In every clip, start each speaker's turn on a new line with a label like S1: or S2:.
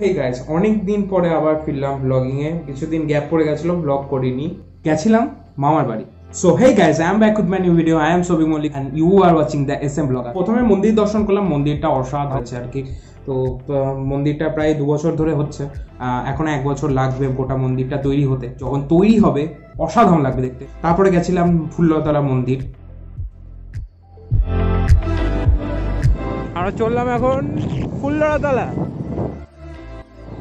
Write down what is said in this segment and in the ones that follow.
S1: Hey guys, অনেক দিন পরে আবার ফিরলাম ব্লগিং এ। কিছুদিন গ্যাপ পড়ে গেছিল, ব্লগ করিনি, গেছিলাম মামার বাড়ি। So hey guys, I am back with my new video. I am Sabik Mallick and you are watching the SM blogger. প্রথমে মন্দির দর্শন করলাম, মন্দিরটা অসাধারণ আছে আর কি। তো মন্দিরটা প্রায় 2 বছর ধরে হচ্ছে, এখন 1 বছর লাগবে গোটা মন্দিরটা তৈরি হতে। যখন তৈরি হবে অসাধারণ লাগবে দেখতে। তারপরে গেছিলাম ফুল্লতলা মন্দির। আমরা চললাম এখন ফুল্লতলা।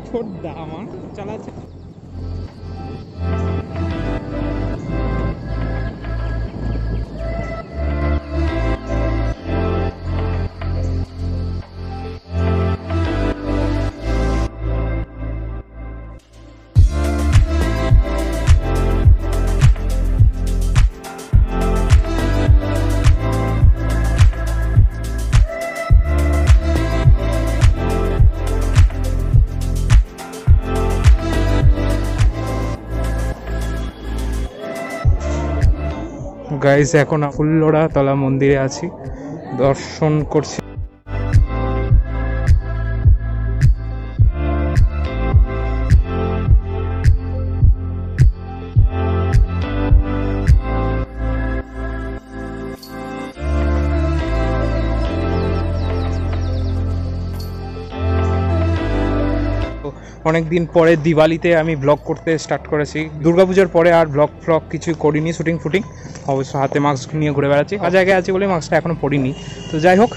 S1: ছোটদা আমার চালাচ্ছে। গাইস, এখন ফুল্লতলা মন্দিরে আছি, দর্শন করছি। অনেকদিন পরে দিওয়ালিতে আমি ব্লগ করতে স্টার্ট করেছি। দুর্গাপুজোর পরে আর ব্লগ কিছু করিনি, শুটিং অবশ্য হাতে মাস্ক নিয়ে ঘুরে বেড়াচ্ছি। আর জায়গায় আছি বলে মাস্কটা এখনও পরিনি। তো যাই হোক,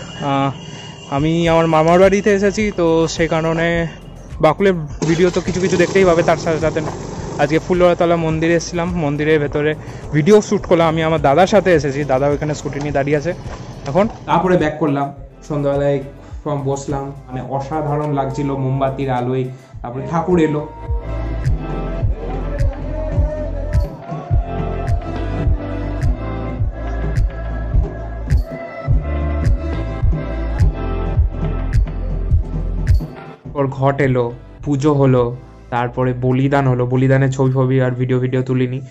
S1: আমি আমার মামার বাড়িতে এসেছি, তো সেই কারণে বাকুলের ভিডিও তো কিছু দেখতেই পাবে। তার সাথে সাথে আজকে ফুল্লতলা মন্দিরে এসেছিলাম, মন্দিরের ভেতরে ভিডিও শ্যুট করলাম। আমি আমার দাদার সাথে এসেছি, দাদা ওইখানে স্কুটি নিয়ে দাঁড়িয়ে আছে এখন। তারপরে ব্যাক করলাম, সন্ধ্যাবেলায় বসলাম, মানে অসাধারণ লাগছিল মোমবাতির আলোয়। তারপরে ঠাকুর এলো, ওর ঘট এলো, পুজো হলো, তারপরে বলিদান হলো। বলিদানের ছবি আর ভিডিও তুলিনি।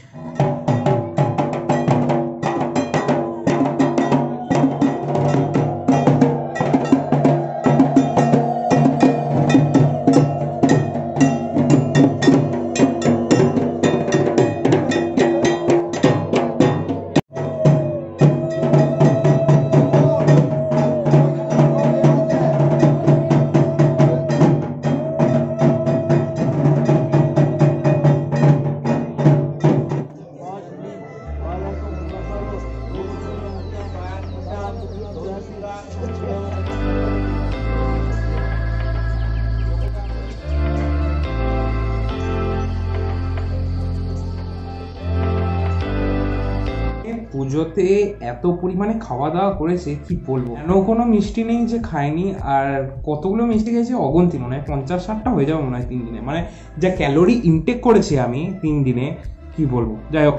S1: পুজোতে এত পরিমাণে খাওয়া দাওয়া করেছে কি বলবো, কেন কোনো মিষ্টি নেই যে খায়নি। আর কতগুলো মিষ্টি খেয়েছি অগন্তি, মনে হয় 50-60টা হয়ে যাবে মনে হয় 3 দিনে। মানে যা ক্যালোরি ইনটেক করেছি আমি 3 দিনে, কি বলবো। যাই হোক,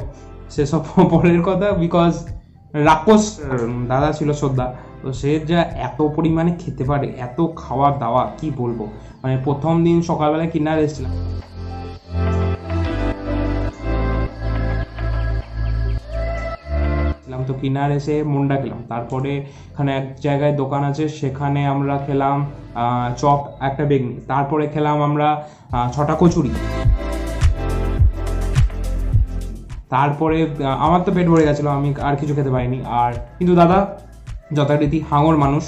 S1: সেসব পরের কথা। বিকজ রাক্ষস দাদা ছিল শ্রদ্ধা, তো সে যা এত পরিমাণে খেতে পারে, এত খাওয়া দাওয়া কি বলবো। মানে প্রথম দিন সকালবেলায় কিনারে এসেছিলাম, তো কিনার এসে মুন্ডা খেলাম। তারপরে এখানে এক জায়গায় দোকান আছে, সেখানে আমরা খেলাম চপ, একটা বেগনি। তারপরে খেলাম আমরা 6টা কচুরি। তারপরে আমার তো পেট ভরে গেছিলো, আমি আর কিছু খেতে পারিনি। আর কিন্তু দাদা যথারীতি হাঙর মানুষ,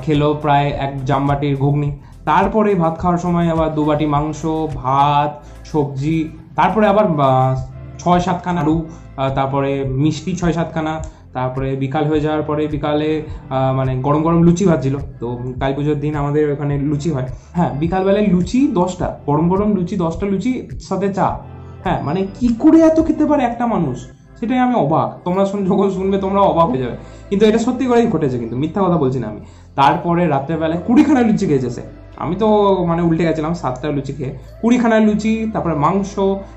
S1: খেলো প্রায় 1 জামবাটির ঘুগনি। তারপরে ভাত খাওয়ার সময় আবার 2 বাটি মাংস, ভাত, সবজি, তারপরে আবার 6-7খানা আলু, তারপরে মিষ্টি 6-7খানা। তারপরে বিকাল হয়ে যাওয়ার পরে বিকালে মানে গরম লুচি ভাজছিল। তো কালী পুজোর দিন আমাদের ওখানে লুচি হয়। হ্যাঁ, বিকালবেলায় লুচি 10টা, গরম লুচি 10টা লুচি সাথে চা। হ্যাঁ, মানে কি করে এত খেতে পারে একটা মানুষ, সেটাই আমি অবাক। তোমরা যখন শুনবে তোমরা অবাক হয়ে যাবে, কিন্তু এটা সত্যি করেই ঘটেছে, কিন্তু মিথ্যা কথা বলছি না আমি। তারপরে রাত্রেবেলায় 20খানা লুচি খেয়েছে। আমি তো মানে উল্টে গেছিলাম, 7টা লুচি খেয়ে 20খানা লুচি, তারপরে মাংস,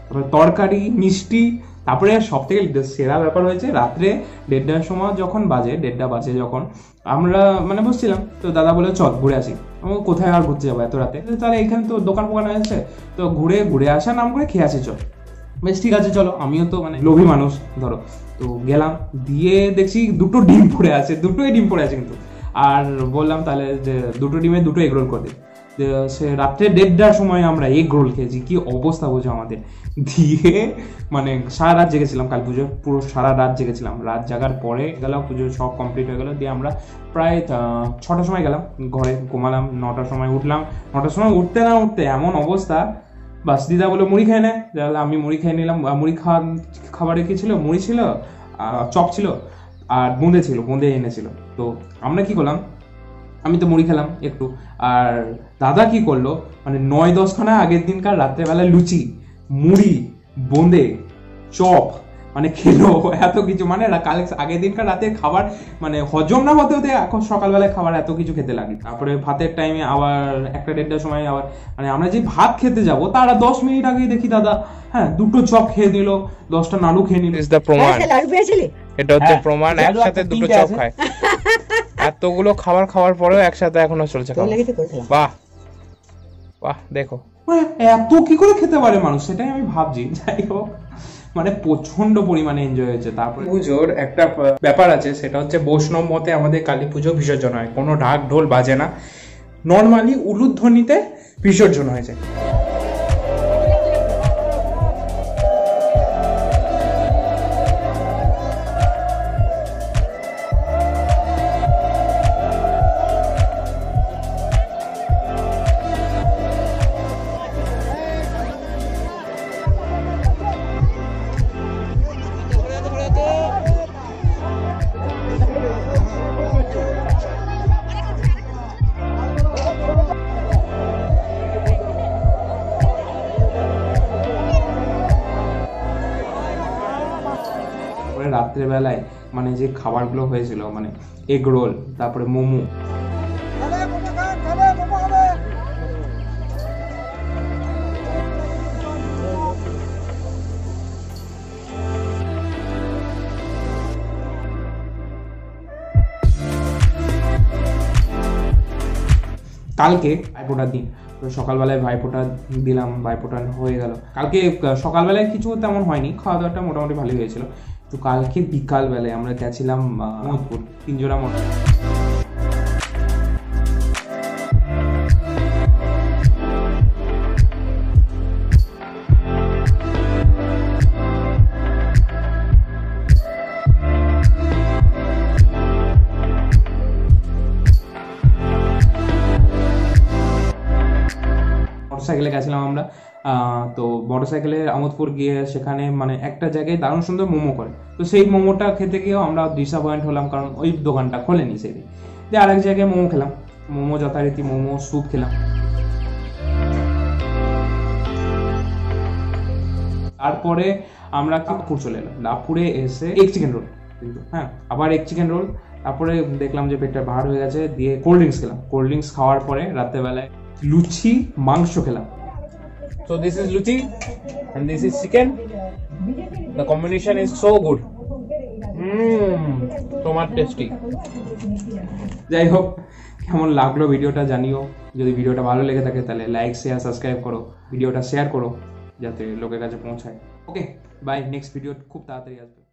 S1: তারপরে তরকারি, মিষ্টি। তারপরে সব থেকে সেরা ব্যাপার হয়েছে, রাত্রে 1:30টার সময় যখন বাজে, 1:30টা বাজে যখন, আমরা মানে বসছিলাম, তো দাদা বলে চল ঘুরে আসি। আমি কোথায় আর ঘুরতে যাবো এত রাতে, তাহলে এখানে তো দোকান আছে, তো ঘুরে আসা নাম করে খেয়ে আসি চল। বেশ ঠিক আছে চলো, আমিও তো মানে লোভী মানুষ ধরো। তো গেলাম, দিয়ে দেখছি 2টো ডিম পড়ে আছে, 2টোই ডিম পড়ে আছে কিন্তু। আর বললাম তাহলে যে 2টো ডিমে 2টো এগরোল করে দিই। সে রাত্রে 1:30টার সময় আমরা এগ রোল খেয়েছি, কি অবস্থা বোঝো আমাদের। দিয়ে মানে সারা রাত জেগেছিলাম কালী পুজো, পুরো সারা রাত জেগেছিলাম। রাত জাগার পরে গেল পুজো সব কমপ্লিট হয়ে গেল, দিয়ে আমরা প্রায় 6টার সময় গেলাম ঘরে, ঘুমালাম। 9টার সময় উঠলাম। 9টার সময় উঠতে না উঠতে এমন অবস্থা, বাস দিদা বলে মুড়ি খেয়ে নেয়, আমি মুড়ি খেয়ে নিলাম। মুড়ি খাবারে কি ছিল, মুড়ি ছিল, চপ ছিল আর বোঁদে ছিল, বোঁদে এনেছিল। তো আমরা কি করলাম, আমি তো মুড়ি খেলাম একটু, আর দাদা কি করলো, মানে 9-10 খানা আগের দিনকার রাত্রেবেলা লুচি, মুড়ি, বোঁদে, চপ মানে খেলো এত কিছু, মানে আগের দিনকার রাতের খাবার মানে হজম না হতে হতে এখন সকালবেলায় খাবার এত কিছু খেতে লাগে। তারপরে ভাতের টাইমে আবার 1-1:30টার সময় আবার মানে আমরা যে ভাত খেতে যাব তারা 10 মিনিট আগেই দেখি দাদা 2টো চপ খেয়ে দিল, 10টা নাড়ু খেয়ে নিল।
S2: এটা হচ্ছে প্রমাণ, একসাথে 2টো চপ খায়। এতগুলো খাবার খাওয়ার পরেও একসাথে এখনো চলছে। বাহ বাহ, দেখো
S1: এত কি করে খেতে পারে মানুষ, সেটাই আমি ভাবছি। যাই হোক, মানে প্রচন্ড পরিমাণে এনজয় হয়েছে। তারপরে পুজোর একটা ব্যাপার আছে, সেটা হচ্ছে বৈষ্ণব মতে আমাদের কালী পুজো বিসর্জন হয়, কোনো ঢাক ঢোল বাজে না, নর্মালি উলুধ্বনিতে বিসর্জন হয়েছে। রাত্রেবেলায় মানে যে খাবারগুলো হয়েছিল, মানে এগ রোল, তারপরে মোমো, কালকে ভাইফোঁটার দিন, তো সকালবেলায় ভাইফোঁটা দিলাম, ভাইফোঁটা হয়ে গেল। কালকে সকালবেলায় কিছু তেমন হয়নি, খাওয়া দাওয়াটা মোটামুটি ভালোই হয়েছিল। তো কালকে বিকালবেলায় আমরা গেছিলাম মোহনপুর, 3 জোড়া মতো। মোটরসাইকেলে গেছিলাম আমরা। তো মোটরসাইকেলে আমোদপুর গিয়ে সেখানে মানে একটা জায়গায় দারুণ সুন্দর মোমো করে, তো সেই মোমোটা খেতে গিয়েও আমরা ডিসঅ্যাপয়েন্ট হলাম, কারণ ওই দোকানটা খোলেনি সেদিন। যে আরেক জায়গায় মোমো খেলাম, মোমো যথারীতি মোমো স্যুপ খেলাম। তারপরে আমরা লাভপুর চলে এলাম। লাভপুরে এসে এগ চিকেন রোল, কিন্তু আবার এগ চিকেন রোল। তারপরে দেখলাম যে পেটটা ভার হয়ে গেছে, দিয়ে কোল্ড ড্রিঙ্কস খেলাম। কোল্ড ড্রিঙ্কস খাওয়ার পরে রাত্রেবেলায় লুচি মাংস খেলাম।
S2: So this is luchi and this is chicken. The combination is so good. So much tasty.
S1: যাই হোক, কেমন লাগলো ভিডিওটা জানিও। যদি ভিডিওটা ভালো লেগে থাকে তাহলে লাইক, শেয়ার, সাবস্ক্রাইব করো, ভিডিওটা শেয়ার করো যাতে লোকের কাছে পৌঁছায়। ওকে বাই, নেক্সট ভিডিও খুব তাড়াতাড়ি আসবে।